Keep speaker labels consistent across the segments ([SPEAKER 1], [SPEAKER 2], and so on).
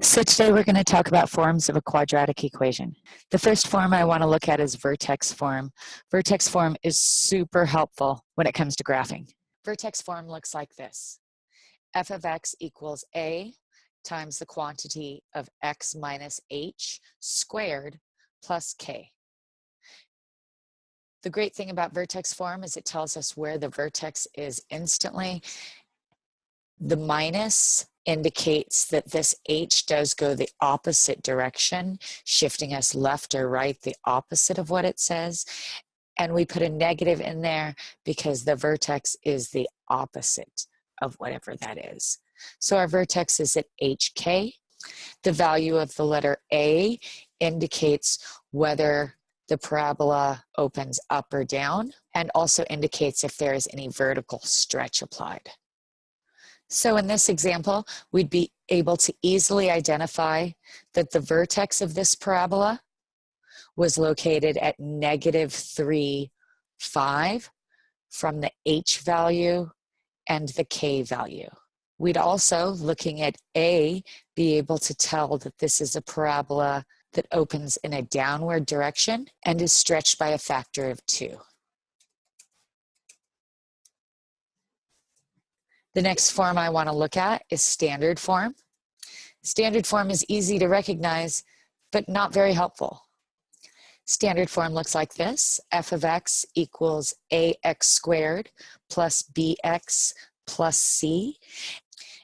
[SPEAKER 1] So today we're going to talk about forms of a quadratic equation. The first form I want to look at is vertex form. Vertex form is super helpful when it comes to graphing. Vertex form looks like this. F of x equals a times the quantity of x minus h squared plus k. The great thing about vertex form is it tells us where the vertex is instantly. The minus indicates that this h does go the opposite direction, shifting us left or right, the opposite of what it says. And we put a negative in there because the vertex is the opposite of whatever that is. So our vertex is at hk. The value of the letter a indicates whether the parabola opens up or down, and also indicates if there is any vertical stretch applied. So in this example, we'd be able to easily identify that the vertex of this parabola was located at -3, 5 from the h value and the k value. We'd also, looking at a, be able to tell that this is a parabola that opens in a downward direction and is stretched by a factor of 2. The next form I want to look at is standard form. Standard form is easy to recognize, but not very helpful. Standard form looks like this. F of x equals ax squared plus bx plus c.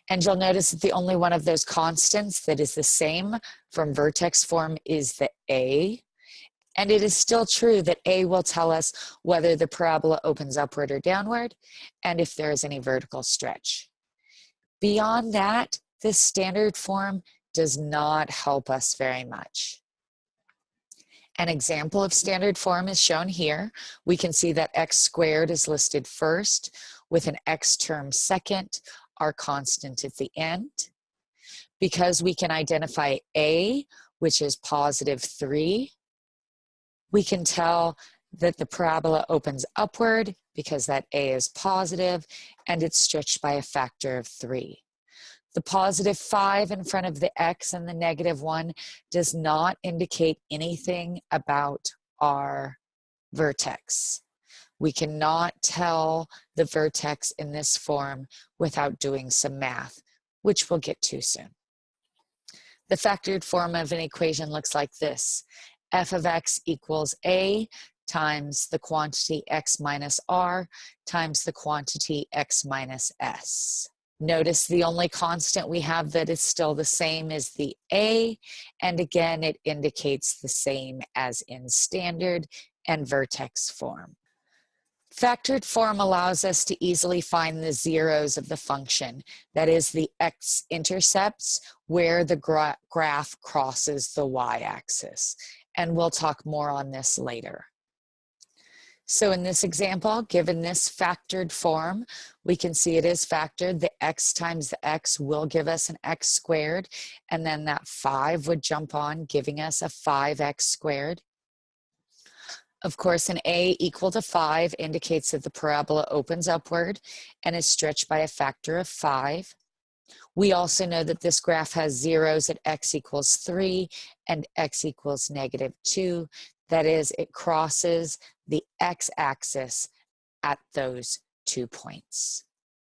[SPEAKER 1] And you'll notice that the only one of those constants that is the same from vertex form is the a. And it is still true that a will tell us whether the parabola opens upward or downward, and if there is any vertical stretch. Beyond that, this standard form does not help us very much. An example of standard form is shown here. We can see that x squared is listed first, with an x term second, our constant at the end. Because we can identify a, which is +3, we can tell that the parabola opens upward because that a is positive and it's stretched by a factor of 3. The +5 in front of the x and the -1 does not indicate anything about our vertex. We cannot tell the vertex in this form without doing some math, which we'll get to soon. The factored form of an equation looks like this. F of x equals a times the quantity x minus r times the quantity x minus s. Notice the only constant we have that is still the same is the a, and again it indicates the same as in standard and vertex form. Factored form allows us to easily find the zeros of the function, that is the x-intercepts where the graph crosses the y-axis. And we'll talk more on this later. So in this example, given this factored form, we can see it is factored. The x times the x will give us an x squared, and then that 5 would jump on, giving us a 5x squared. Of course, an a equal to 5 indicates that the parabola opens upward and is stretched by a factor of 5. We also know that this graph has zeros at x equals 3 and x equals -2. That is, it crosses the x-axis at those 2 points.